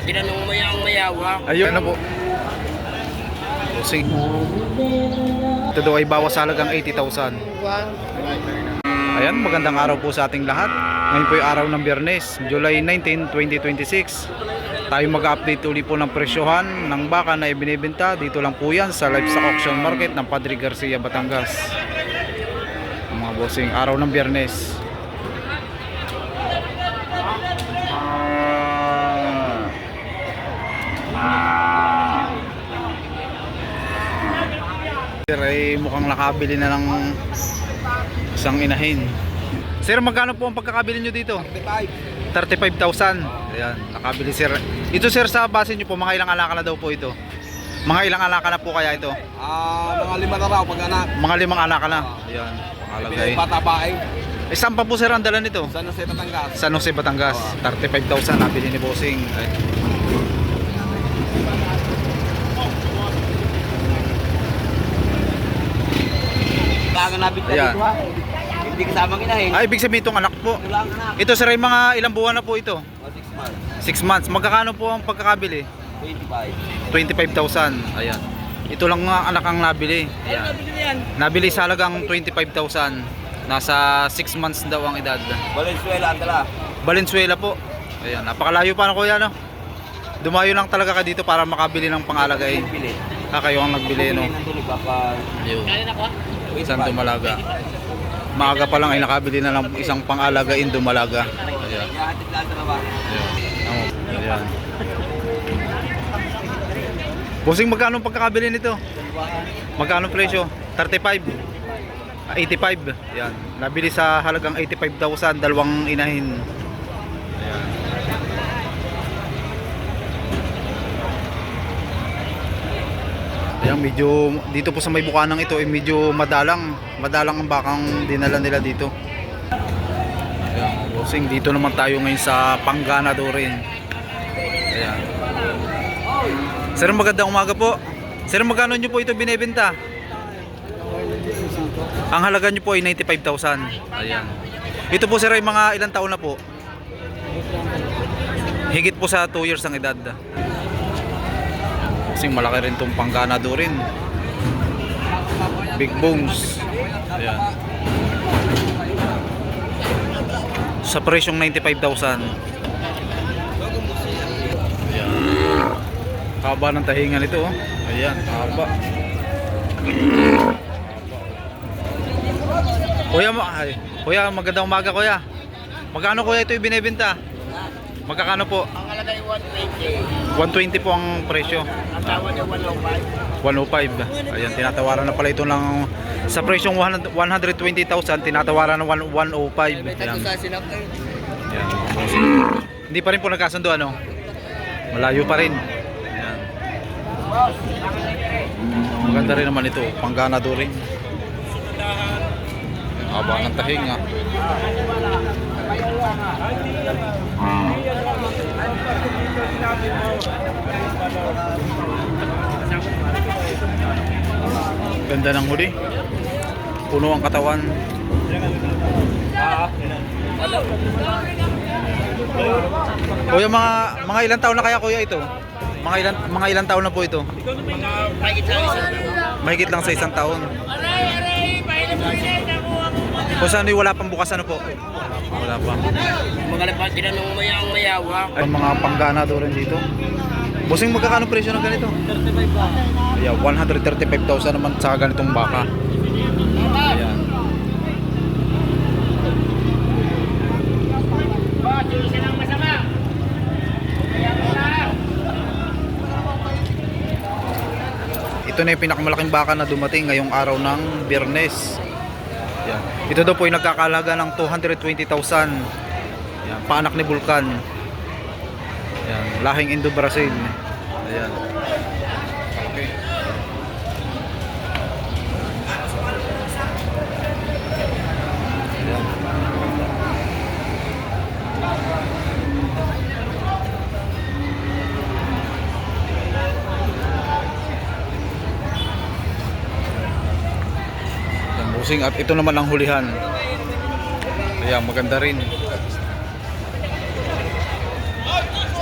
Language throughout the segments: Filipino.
tinanong mayang mayawa. Ayun na po. Bossing. Ito daw ay bawas halagang 80,000. Ayan, magandang araw po sa ating lahat. Ngayon po yung araw ng Biyernes, July 19, 2026. Tayo mag-update uli po ng presyohan ng baka na ibinibenta. Dito lang po yan sa Livestock Auction Market ng Padre Garcia, Batangas. Mga bossing, araw ng Biyernes. Sir ay mukhang nakabili na ng isang inahin. Sir, magkano po ang pagkakabili nyo dito? 35,000. Ayan, nakabili sir. Ito sir, sa base nyo po, mga ilang alaka na daw po ito? Mga ilang alaka na po kaya ito? Mga 5 na raw pag anak. Mga 5 alaka na. Ayan, nakalagay. Patabae. Saan pa po sir ang dala nito? San Jose, Batangas. San Jose, Batangas. 35,000 nabili ni Bossing. Ay. Bago nabit na Ayan. dito ha. Hindi kasamang inahin. Ay, ibig sabihin itong anak po. Ito lang anak. Ito sir ay mga ilang buwan na po ito? 6 months. 6 months. Magkakano po ang pagkakabili? 25. 25,000. Ayan. Ito lang nga anak ang nabili. Ayun, Ayan. nabili na yan. Nabili sa halagang 25,000. Nasa 6 months daw ang edad. Valenzuela, ang dala. Valenzuela po. Ayan, napakalayo pa na kuya no. Dumayo lang talaga ka dito para makabili ng pangalagay. Bili. Kayo ang nagbili no. Nandun, papa. Ayun. Kaya na ko. Isang Dumalaga. Maaga pa lang ay nakabili na ng isang pangalagain Dumalaga. Ayan. Yahatid lang dalawa. Ayan. Ayan. Bossing, magkano ang pagkakabili nito? Magkano presyo? 35. 85. Ayan. Nabili sa halagang 85,000, dalawang inahin. Ayan. Ayan, medyo dito po sa may bukanang ito ay medyo madalang ang bakang dinala nila dito. Ayan, bossing, dito naman tayo ngayon sa Panganado rin. Ayan. Sir, magandang umaga po. Sir, magkano nyo po ito binebenta? Ang halaga nyo po ay 95,000. Ayan. Ito po sir ay mga ilang taon na po? Higit po sa 2 years ang edad. Kasi malaki rin itong Panganado rin. Big bones. Ayan. Sa presyong 95,000. Ayan. Haba ng tahingan ito oh. Ayan, haba. Kuya, magandang umaga kuya. Magkano kuya ito ibinebenta? Magkano po? Ang alagay 120. 120 po ang presyo. Ang tawa niya 105. 105. Ayan, tinatawaran na pala ito ng sa presyong 120,000, tinatawaran ng 105. Ayan. Ayan. Hindi pa rin po nagkasundo ano? Malayo pa rin. Ayan. Maganda rin naman ito, Panganado rin. Haba ng tahinga. Ganda ng huli. Puno ang katawan. Kuya, mga ilang taon na kaya kuya ito? Mga ilang taon na po ito? Mahigit lang sa isang taon. Kung saan wala pang bukas ano po? Wala pa. Mga lapat tinanong mayang mayawa. Ay, mga Panganado rin dito. Bossing, magkakano presyo ng ganito? 35 ba? Ayan, 135,000 naman sa ganitong baka. Ayan. Ito na yung pinakamalaking baka na dumating ngayong araw ng Biyernes. Ayan. Ito daw po yung nagkakalaga ng 220,000. Ayan, paanak ni Vulcan. Ayan, lahing Indo-Brazil. Ayan. Okay. Ayan. Ayan, busing. At ito naman ang hulihan. Ayan, maganda rin.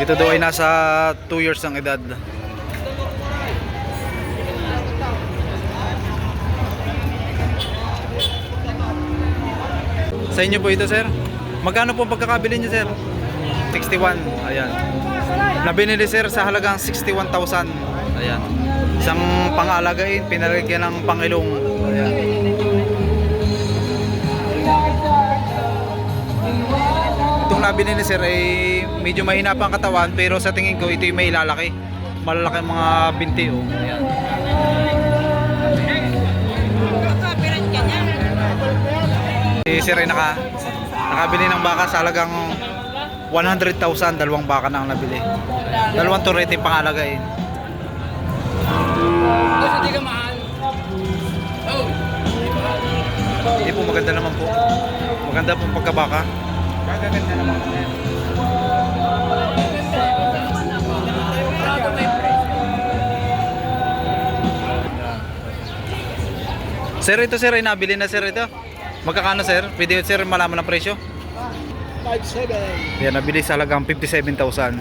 Ito daw ay nasa 2 years ang edad. Sa inyo po ito, sir? Magkano po pagkakabili niyo, sir? 61. Ayan. Nabinili, sir, sa halagang 61,000. Ayan. Isang pang-alagain, pinalagyan ng pangilong. Ayan. Itong nabili ni sir ay medyo mahina pa ang katawan, pero sa tingin ko ito yung may lalaki. Malalaki ang mga binti, oh. Ayan. Si sir ay nakabili ng baka sa halagang 100,000. Dalawang baka na ang nabili. Dalawang turete pang-alagain. Hindi ka mahal. Oh. Hindi po, maganda naman po. Maganda po pagkabaka. Gagaganda naman. Sir, ito sir ay nabili na sir ito. Magkakano sir? Pwede sir malaman ang presyo? 5-7. Yan, nabili sa halagang 57,000.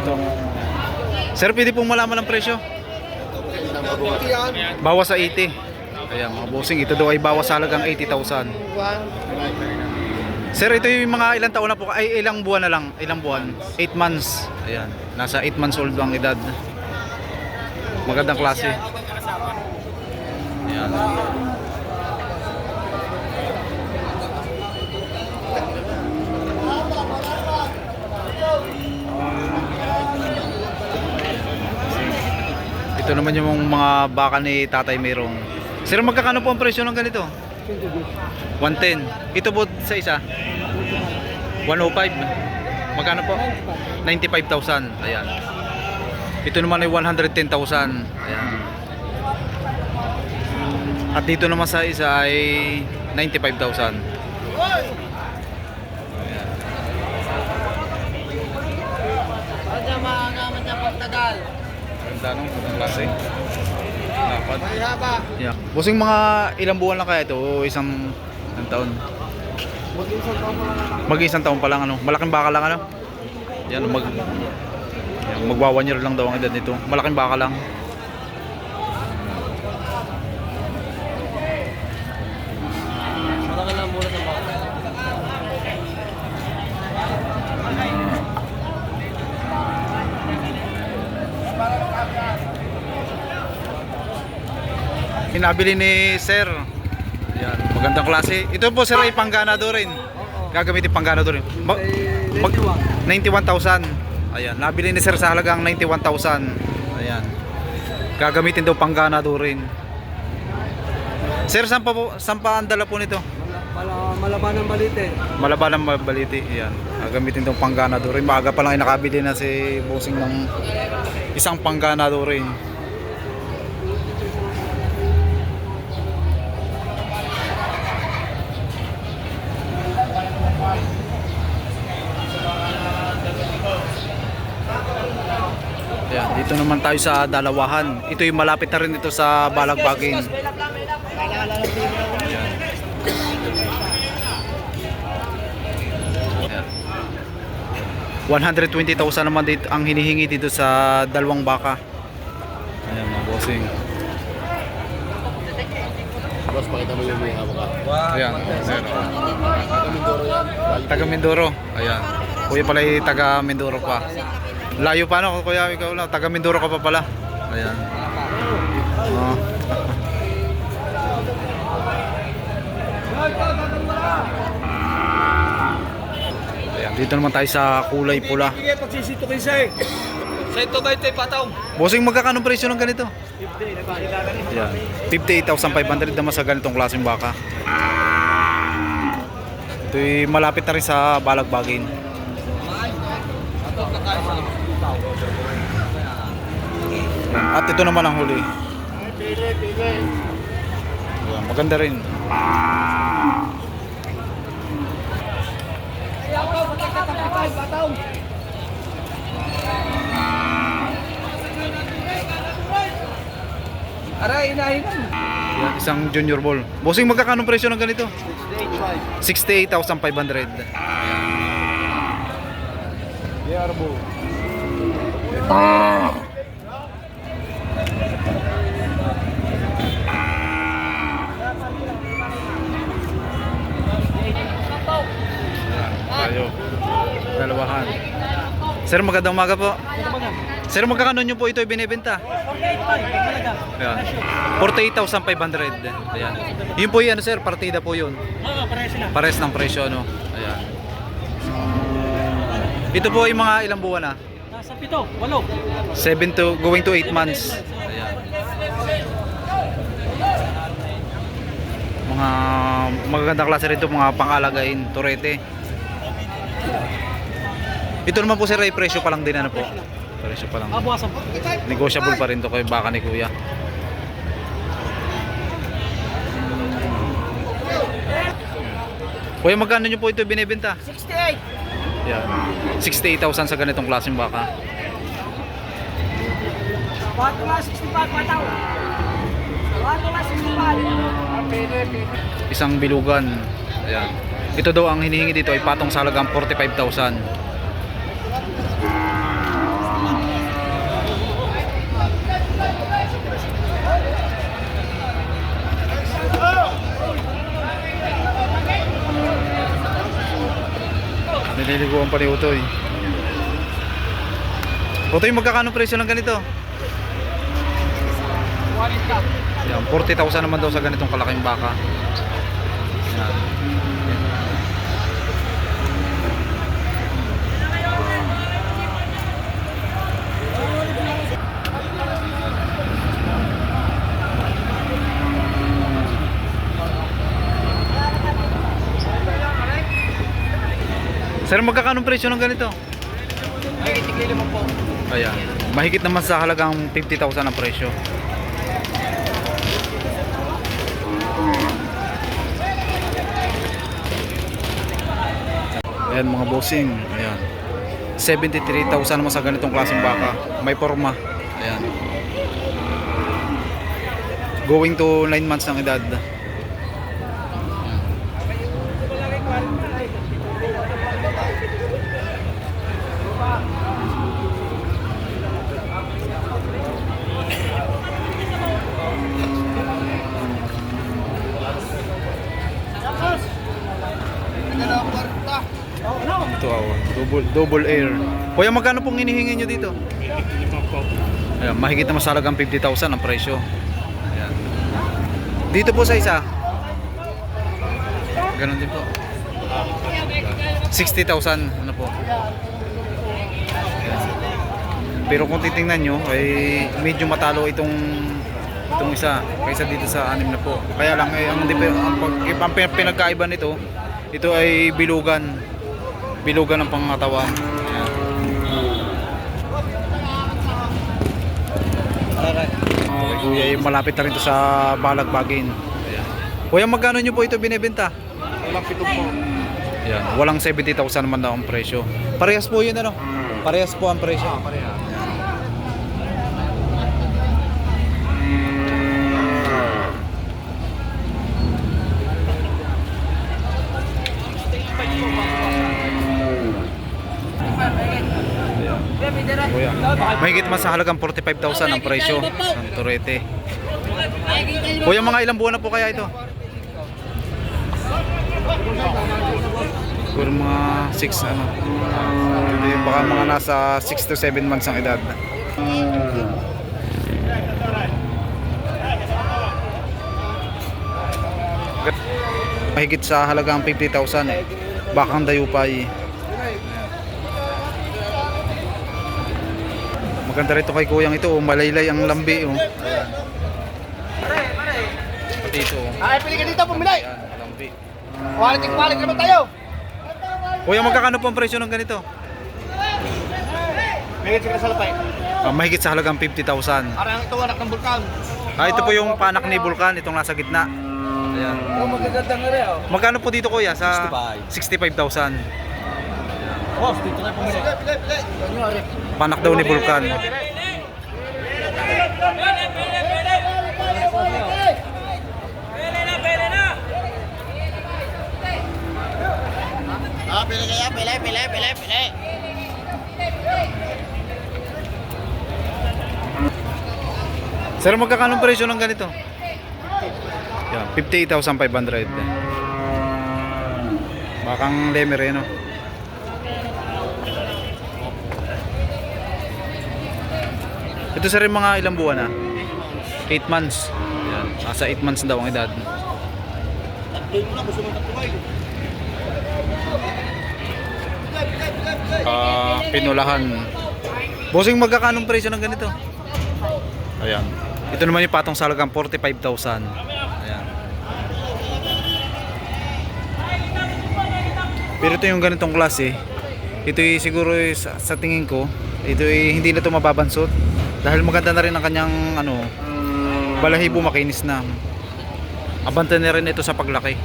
Ito. Sir, pwede pong malaman ang presyo? Bawas sa 80. Ayan mga bossing, ito daw ay bawas sa halagang 80,000. Sir, ito yung mga ilang taon na po, ay ilang buwan na lang, ilang buwan? 8 months. Ayan, nasa 8 months old ang edad. Magandang klase. Ayan. Ito naman yung mga baka ni Tatay Merong. Sir, magkakano po ang presyo ng ganito? 110. Ito po sa isa? 105. Magkano po? 95,000. Ayan. Ito naman ay 110,000. Ayan. At dito naman sa isa ay 95,000. Ayan. Para maangaman na pagtagal. Ganda nung klase. Dapat. May haba. Yeah. Busing mga ilang buwan lang kaya ito o isang taon? Mag-isang taon pa lang ano. Malaking baka lang ano. Yan magwa 1 year lang daw ang edad nito. Malaking baka lang. Malaki lang muna sa baka. Pinabili ni Sir. Yan, magandang klase. Ito po sir ay pangganado rin. Gagamitin pangganado rin. 91,000. Ayan, nabili ni Sir sa halagang 91,000. Ayan. Gagamitin daw pangganado rin. Sir, saan pa ang dala po nito? Malaban ng balite. Malaban ng Baliti. Ayan. Gagamitin daw pangganado rin. Maaga pa lang ay nakabili na si bossing ng isang pangganado rin. Ayan, dito naman tayo sa Dalawahan. Ito yung malapit na rin ito sa Balagbagin. Ayan. Ayan. 120,000 naman dito ang hinihingi dito sa dalawang baka. Ayan mga bossing. Boss, pakita mo yung mga haba. Ayan, sir. Taga Mindoro. Ayan. Kuya pala yung taga Mindoro pa. Layo pa no, kuya, ikaw lang. Taga Mindoro ka pa pala. Ayan. Oh. Ayan, dito naman tayo sa kulay pula. Sige, pagsisito kayo sa'yo. Sa ito ba ito patong? Bossing, magkakano presyo ng ganito? 50, Ayan. 58,500 naman sa ganitong klaseng baka. Ito'y malapit na rin sa Balagbagin. At ito naman ang huli. Ayan, maganda rin. Aray, inahin. Yan, isang junior bull. Bossing, magkakano presyo ng ganito? 68,500. Yarbo. Tayo. Dalawahan. Sir, magandang umaga po. Sir, magkakano nyo po ito ibinibenta? Ayan. 48,500. Ayan. Yun po yan, sir. Partida po yun. Pares ng presyo, no? Ayan. Ito po yung mga ilang buwan na? Nasa 7, 8. 7 to, going to 8 months. Ayan. Mga magagandang klase rin ito, mga pang-alagain, turete. Ito naman po, sir, ay presyo pa lang din, ano po? Presyo pa lang. Buwasan po. Negotiable pa rin to kay baka ni kuya. Kuya, magkano nyo po ito binibenta? 68. Yan. 68,000 sa ganitong klaseng baka. 65 pataw. 65. Isang bilugan. Ayan. Ito daw ang hinihingi dito ay patong sa halagang 45,000. Nililiguan pa ni Utoy. Utoy, magkakano presyo ng ganito? Yan, 40,000 naman daw sa ganitong kalaking baka. Yan. Sir, magkakano presyo ng ganito? Ay, tigil mo po. Ayan. Mahigit naman sa halagang 50,000 ang presyo. Ayan mga bossing. Ayan. 73,000 naman sa ganitong klaseng baka. May forma. Ayan. Going to 9 months ng edad. Ito double air. Kuya, magkano pong hinihingi nyo dito? Ayan, mahigit naman sa halagang 50,000 ang presyo. Ayan. Dito po sa isa. Ganon din po. 60,000 ano po. Ayan. Pero kung titingnan nyo ay medyo matalo itong isa kaysa dito sa 6 na po. Kaya lang ang pinagkaiba nito, ito ay bilugan ng pangatawan. Okay, kuya, malapit na rin ito sa Balagbagin. Ayan. Kuya, magkano nyo po ito binibenta? Walang 7 po. Ayan, walang 70,000 naman daw ang presyo. Parehas po yun, ano? Parehas po ang presyo. Pareha. Kuya, mahigit man sa halagang 45,000 ang presyo ng turete. Kuya, mga ilang buwan na po kaya ito? Siguro mga 6 ano. Baka mga nasa 6 to 7 months ang edad. Mahigit sa halagang 50,000. Bakang dayupay. Maganda rito kay kuyang ito, malaylay ang lambi. Pati ito. Ay, pili ka dito, pumili. Ayan, lambi. Quality naman tayo. Kuya, magkakano po ang presyo ng ganito? May sigla sa lapay. Mahigit sa halagang 50,000. Parang ito anak ng bulkan. Ito po yung panak ni Vulcan, itong nasa gitna. Ayan. Oh, magaganda nga rin. Magkano po dito kuya? Sa 65,000. Boss, dito na pumili. Panak daw ni Vulcan. pili kayo, pili. Sir, magkakano presyo ng ganito? Yan, 58,500. Bakang lemer eh, no? Ito sir, yung mga ilang buwan na? 8 months. Yan, nasa 8 months daw ang edad. Pinulahan. Bossing, magkakanong presyo ng ganito? Ayan. Ito naman yung patong salagang 45,000. Ayan. Pero ito yung ganitong klase. Ito yung siguro sa tingin ko, ito yung hindi na ito mababansot. Dahil maganda na rin ang kanyang balahibo, makinis na. Abante na rin ito sa paglaki.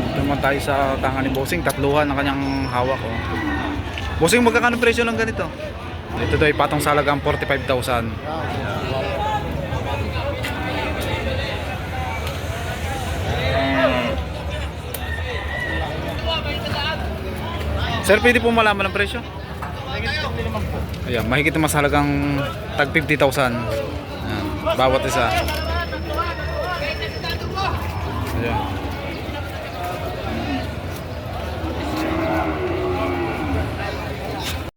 Ito naman tayo sa tangan ni Bossing, tatluhan ang kanyang hawak. Oh. Bossing, magkakano presyo ng ganito? Ito daw ay patong salagang 45,000. Sir, pwede po malaman ang presyo? Ayan, mahigit naman sa halagang tag 50,000. Bawat isa.